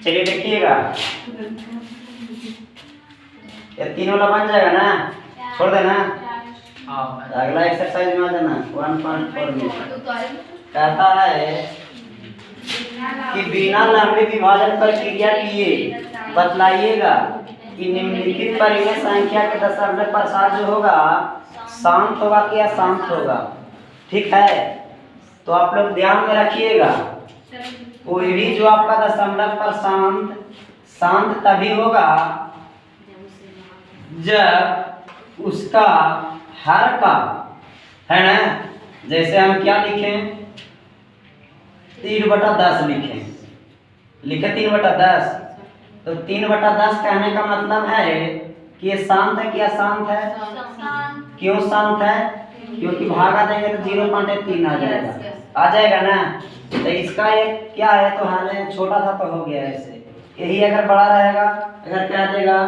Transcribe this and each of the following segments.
चलिए देखिएगा, ये 3 वाला बन जाएगा ना, छोड़ देना। अगला एक्सरसाइज में आ जाना 1.4 में। कहता है कि बिना लंबे विभाजन पर क्रिया किए बतलाइएगा कि निम्नलिखित परिमेय संख्या के दशमलव प्रसार जो होगा शांत होगा कि अशांत होगा। ठीक है, तो आप लोग ध्यान में रखिएगा, कोई भी जो आपका दशमलव पर शांत तभी होगा जब उसका हर का, है ना, जैसे हम क्या लिखें, 3/10 लिखे 3/10, तो 3/10 कहने का मतलब है कि ये शांत है कि अशांत है। क्यों शांत है? क्योंकि भागा देंगे तो 0.3 आ जाएगा ना। तो इसका एक क्या है, तो हाले छोटा था तो हो गया ऐसे, यही अगर बड़ा रहेगा, अगर क्या देगा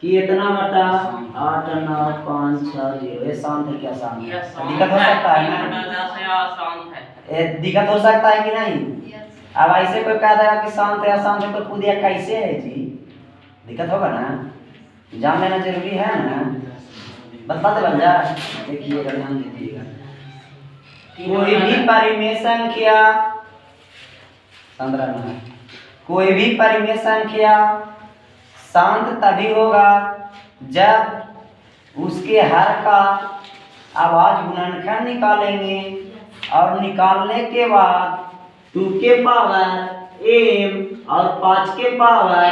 कि इतना बटा 8 9 5 6 0, ये शांत है क्या शांत है? दिक्कत हो सकता है ना, दिक्कत हो सकता है कि नहीं? अब ऐसे कोई कह देगा कि शांत है अशांत है, तो खुद या कैसे है जी, दिक्कत होगा ना, जान लेना जरूरी है ना, बताते बन जा। देखिएगा, ध्यान दीजिएगा, कोई भी परिमेय संख्या, कोई भी परिमेय संख्या शांत तभी होगा जब उसके हर का आवाज गुणनखंड निकालेंगे और निकालने के बाद 2 के पावर m और 5 के पावर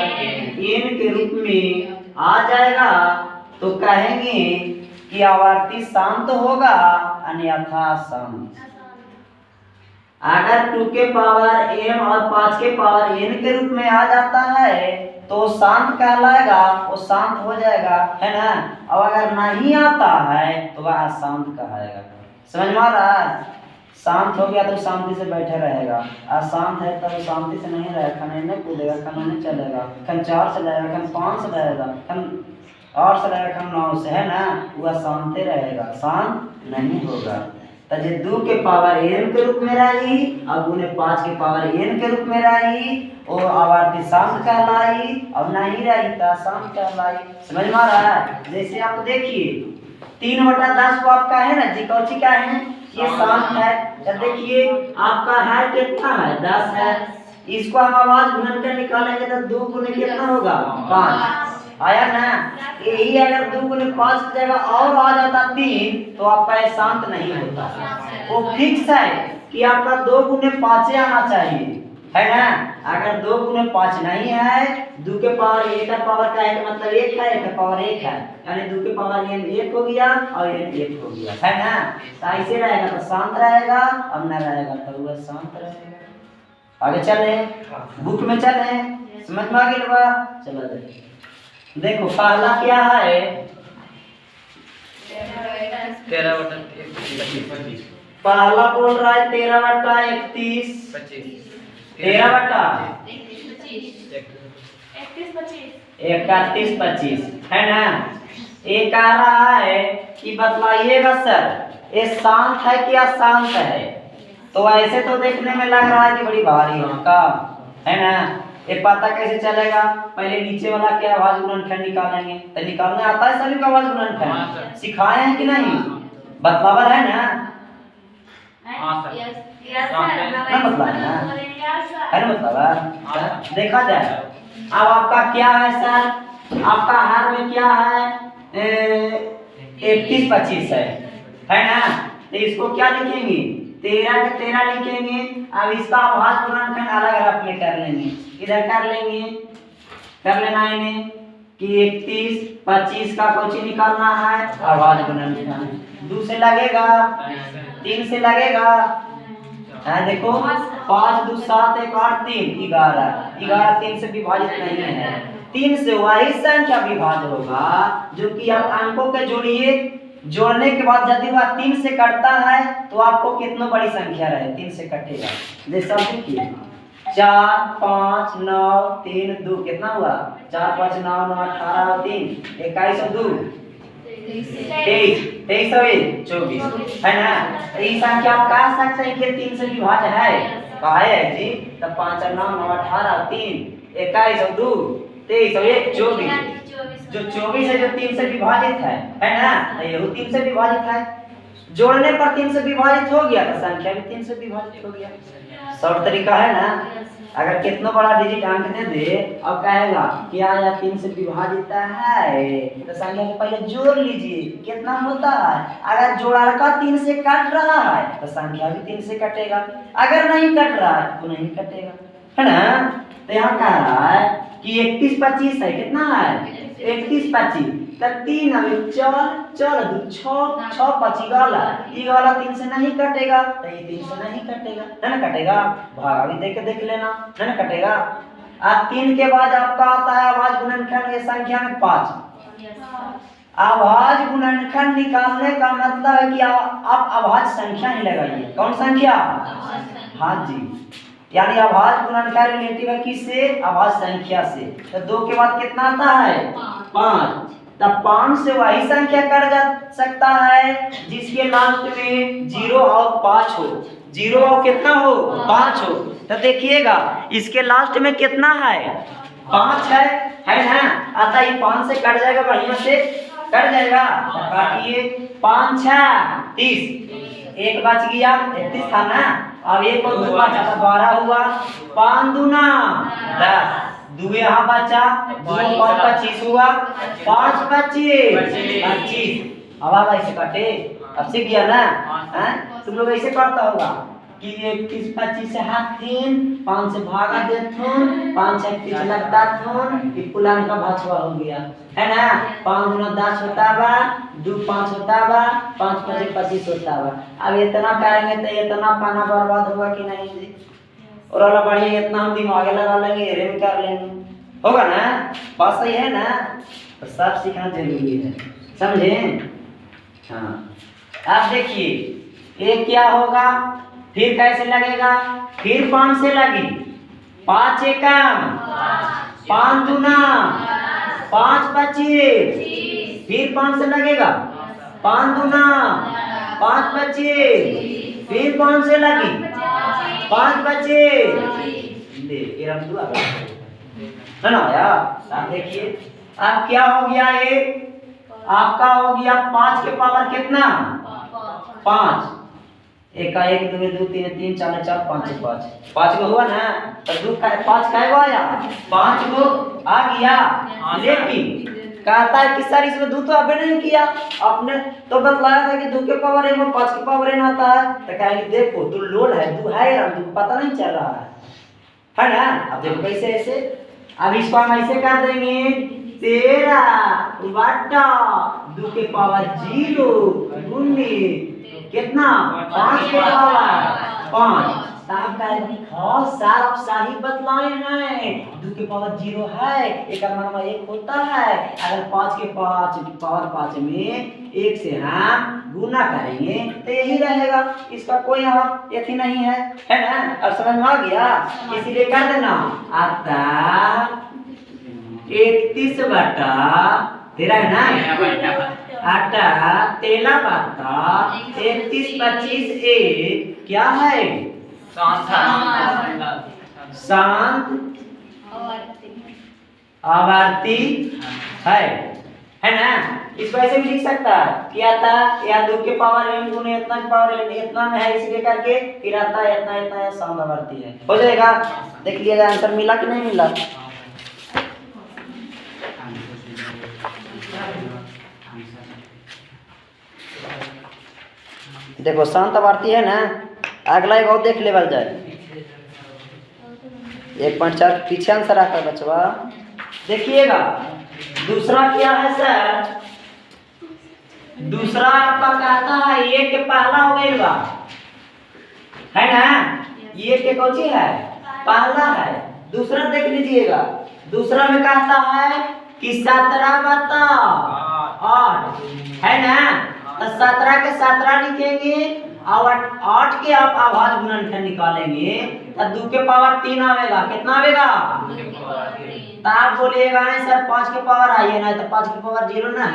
n के रूप में आ जाएगा, तो कहेंगे कि आवर्ती शांत होगा अन्यथा शांत। अगर 2 के पावर m और 5 के पावर n के रूप में आ जाता है तो शांत कहलाएगा, वो शांत हो जाएगा, है ना। और अगर नहीं आता है तो वह अशांत कहेगा। समझ में आ रहा है? शांत हो गया तो शांति से बैठे रहेगा, अशांत है तब शांति से नहीं रहेगा, खने नहीं कूदेगा, खने नहीं चलेगा, खन 4 से रहेगा, खन 5 से रहेगा, खन 8 से रहेगा, खन 9 से, है ना, वह शांत रहेगा, शांत नहीं होगा। तो जे 2 के पावर n के रूप में रही और गुने 5 के पावर n के रूप में रही, वो आवर्ती शांत कहलाई, और नहीं रही तो शांत कहलाई। समझ में आ रहा है? जैसे आप देखिए 3/10 को आपका है ना जी, कौची का है, ये शांत है। तो देखिए आपका है कितना है, 10 है, इसको हम आवाज गुणन कर निकालेंगे तो 2 गुने कितना होगा, 5 आया ना। यही अगर 2 गुने 5 की जगह और आ जाता 3 तो आपका शांत नहीं होता, वो फिक्स है कि आपका 2 गुने 5 आना चाहिए, है ना। अगर 2 गुने 5 नहीं है, 2 के पावर a का पावर का है मतलब 1 है, 1 का पावर 1 है, यानी 2 के पावर n 1 हो गया और n 1 हो गया, है ना। तो ऐसे रहेगा तो शांत रहेगा, और न रहेगा तो वह शांत रहेगा। आगे चले, बुक में चले, समझ में आ गया? चलो देखो पहला क्या है, 13/31। पहला बोल रहा है 13/31, 13/31 है ना। ये कह रहा है कि बतलाइएगा सर ये शांत है कि अशांत है। तो ऐसे तो देखने में लग रहा है कि बड़ी भारी का, है ना। ये पता कैसे चलेगा, पहले नीचे वाला क्या आवाज गुणनखंड निकालेंगे, तो निकालने आता है सभी का आवाज गुणनखंड, सिखाए हैं कि नहीं, बतलावर है ना, ना बतला है ना बतलावर, देखा जाए। अब आपका क्या है सर, आपका हर में क्या है, 31-25 है ना। तो इसको क्या लिखेंगे, 13 के 13 लिखेंगे। अब इसका आवाज गुणनखंड अलग अलग में कर लेंगे, इधर कर लेंगे, कर लेना है कि 31-25 का कुछ निकालना है, आवाज गुणनखंड 2 से लगेगा, 3 से लगेगा, है देखो 5 2 7 1 8 3 11 3 से विभाजित नहीं है, 3 से वही संख्या विभाज्य होगा जो कि आप अंकों के जोड़िए, जोड़ने के बाद यदि वह 3 से कटता है तो आपको कितना बड़ी संख्या रहे 3 से कटेगा। जैसा देखिए 4 5 9 3 2 कितना हुआ, 4 5 9 9 18 3 21 2 23 23 और 24 है ना। तो ये संख्या आप कह सकते हैं कि 3 से विभाज्य है। कहा है जी। तब 5 और 9 9 18 3 21 और 2 23 और 1 24। जो 24 है जो 3 से विभाजित है ना। ये 3 से विभाजित है। जोड़ने पर 3 से विभाजित हो गया तो संख्या भी 3 से विभाजित हो गया। शॉर्ट तरीका है ना। अगर कितना बड़ा डिजिट अंक दे दे और कहेगा कि आया 3 से विभाजित है तो संख्या को पहले जोड़ लीजिए कितना होता है। अगर जोड़ा का 3 से कट रहा है तो संख्या भी 3 से कटेगा। अगर नहीं कट रहा है तो नहीं कटेगा, है ना। तो यहाँ कह रहा है कि 31 25 है। कितना है 31 25 तब 3 अभी 4 2 6 6 25 वाला ये वाला 3 से नहीं कटेगा तो ये 3 से नहीं कटेगा, है ना। कटेगा भागा भी देख लेना, है ना। कटेगा। अब 3 के बाद आपका आता है आवाज गुणनखंड। ये संख्या में 5। आवाज गुणनखंड निकालने का मतलब है कि आप आवाज संख्या ही लगाइए। कौन संख्या? हाँ जी। यानी आवाज गुणनखंड रिलेटिव है किससे? आवाज संख्या से। तो 2 के बाद कितना आता है 5। तब 5 से वही संख्या कर जा सकता है जिसके लास्ट में 0 और 5 हो। 0 और कितना हो 5 हो। तो देखिएगा इसके लास्ट में कितना है 5 है ना। आता ये 5 से कट जाएगा, बढ़िया से कट जाएगा। काटिए 5 6 30 एक बच गया 31 था ना। अब 1 और 2 बचा तो 12 हुआ। 5 दूना 10 2 यहाँ बचा 2 5 25 हुआ। 5 25 25। अब ऐसे काटे अब सीख गया ना। तुम लोग ऐसे करता होगा कि 31 25 से हाथ 3 5 से भागा दे थून 5 से 30 लगता थून कि पुलान का भाछवा हो गया, है ना। 5 गुना 10 होता बा 2 5 होता बा 5 5 25 होता बा। अब इतना करेंगे तो इतना पाना बर्बाद होगा कि नहीं जी। और वाला बढ़िया इतना हम दिमाग लगा लेंगे रेम कर लेंगे, होगा ना। बात सही है ना। तो सब सीखना जरूरी है, समझे। हाँ अब देखिए ये क्या होगा फिर कैसे लगेगा। फिर 5 से लगी 5 एकम 5 दूना 5 25 फिर 5 से लगेगा 5 दूना 5 25 फिर 5 से लगी 5 25 ले है ना यार। आप देखिए अब क्या हो गया ये आपका हो गया 5 के पावर कितना 5 1 का 1 2 2 3 3 4 4 5 5 5 गो हुआ ना। तो 2 का 5 का गो आया 5 गो आ गया। लेकिन कहता है कि सर इसमें 2 तो अबे नहीं किया आपने तो बतलाया था कि 2 के पावर में 5 के पावर न आता है। तो कहेंगे देखो 2 लोड है 2 है यार 2 पता नहीं चल रहा है ना। अब देखो कैसे ऐसे अब इसको हम ऐसे कर देंगे 13 बटा 2 के पावर 0 19 कितना 5 के पावर 5। साहब हाँ सर आप सही बतलाए हैं 2 के पावर 0 है एक मतलब 1 होता है। अगर 5 के पावर 5 में 1 से हम गुना करेंगे तो यही रहेगा। इसका कोई यहाँ यथी नहीं है ना। अब समझ में आ गया। इसीलिए कर देना आता 31 बटा 13 है ना 8 13 बटा 31 25 1 क्या है शांत आवर्ती है ना। इसको ऐसे भी लिख सकता है कि आता या 2 के पावर n गुने इतना के पावर n इतना में है इसलिए करके फिर आता है इतना इतना है शांत आवर्ती है। हो जाएगा। देख लिया आंसर मिला कि नहीं मिला। देखो शांत आवर्ती है ना। अगला एक और देख लेवल जाए 1.4 पीछे आंसर आता है बचवा। देखिएगा दूसरा क्या है सर। दूसरा आपका कहता है ये के पहला हो गया है ना। ये के कौन सी है पहला है। दूसरा देख लीजिएगा। दूसरा में कहता है कि 17 बटा 8 है ना। तो 17 के 17 लिखेंगे अब 8 के आप अभाज्य गुणनखंड निकालेंगे तो 2 के पावर 3 आवेगा। कितना आवेगा? तो आप बोलिएगा नहीं सर 5 के पावर आइए ना, तो 5 के पावर 0 ना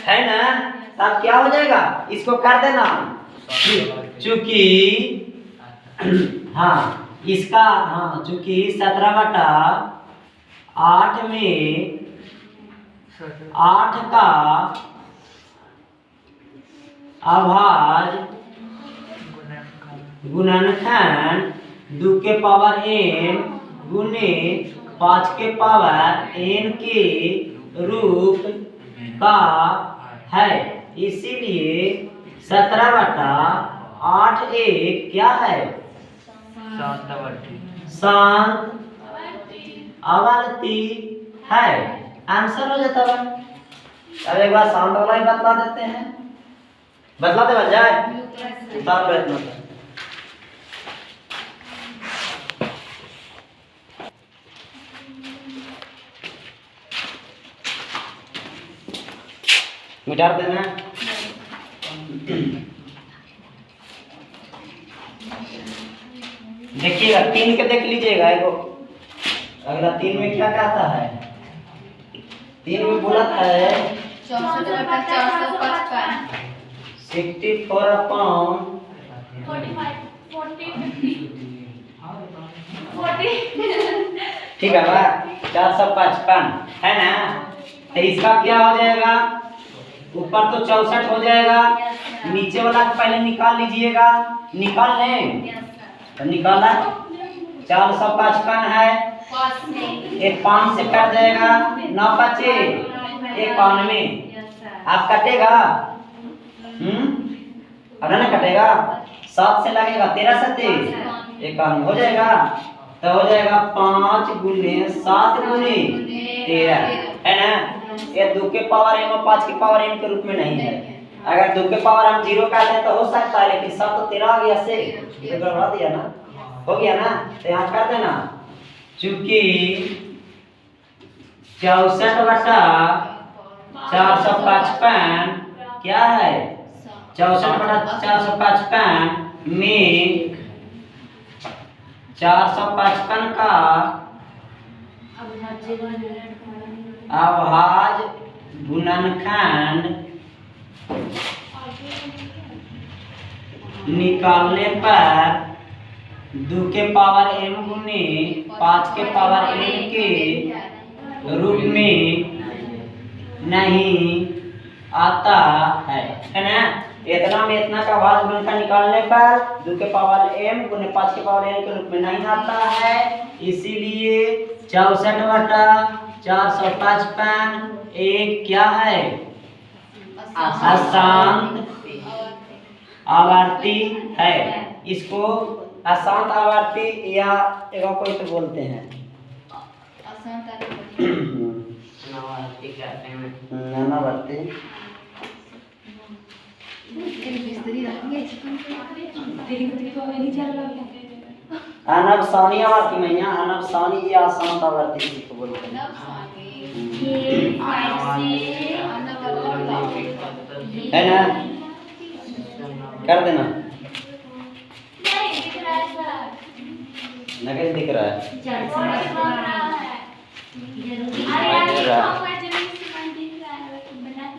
है ना? तब क्या हो जाएगा? इसको कर देना, चूंकि हाँ इसका चूंकि 17/8 में 8 का अभाज्य गुणनखंड 2 के पावर n गुने 5 के पावर n के रूप का है। इसीलिए 17/8 एक क्या है? शांत आवर्ती है। आंसर हो जाता है। अब एक बार शांत वाला ही बतला देते हैं, बतला दे बन जाए तब प्रयत्न करें। मिटा देना। देखिएगा 3 के देख लीजिएगा। एगो अगला 3 में क्या कहता है? 3 में बोला है 64 अपॉन 40 ठीक है बा 455 है ना? तो इसका क्या हो जाएगा? ऊपर तो 64 हो जाएगा, नीचे वाला पहले निकाल लीजिएगा। निकाल लें तो निकाला 455 है, एक 5 से कट जाएगा, 9 बचे 91। आप कटेगा अब ना कटेगा, 7 से लगेगा 13 7 51 हो जाएगा। तो हो जाएगा 5 गुने 7 गुने 13 है ना? ये 2 के पावर n और 5 के पावर n के रूप में नहीं है। अगर 2 के पावर हम 0 कर दें तो हो सकता है, लेकिन 7 तो 13 आ गया से तो गड़बड़ा दिया ना, हो गया ना? तो यहाँ कर देना, चूंकि 64/455 क्या है? 64/455 में 455 का अभाज्य गुणनखंड निकालने पर 2 के पावर m गुने 5 के पावर n के रूप में नहीं आता है ना? इतना में इतना का अभाज्य गुणनखंड निकालने पर 2 के पावर m गुने 5 के पावर n के रूप में नहीं आता है। इसीलिए 64/455 एक क्या है? अशांत आवर्ती है। इसको अशांत आवर्ती या एगो कोई तो बोलते हैं अनावर्ती। अनवसानी आवर्ती में यहाँ अनवसानी या अशांत आवर्ती को बोलते हैं है ना? कर देना, नहीं दिख रहा है।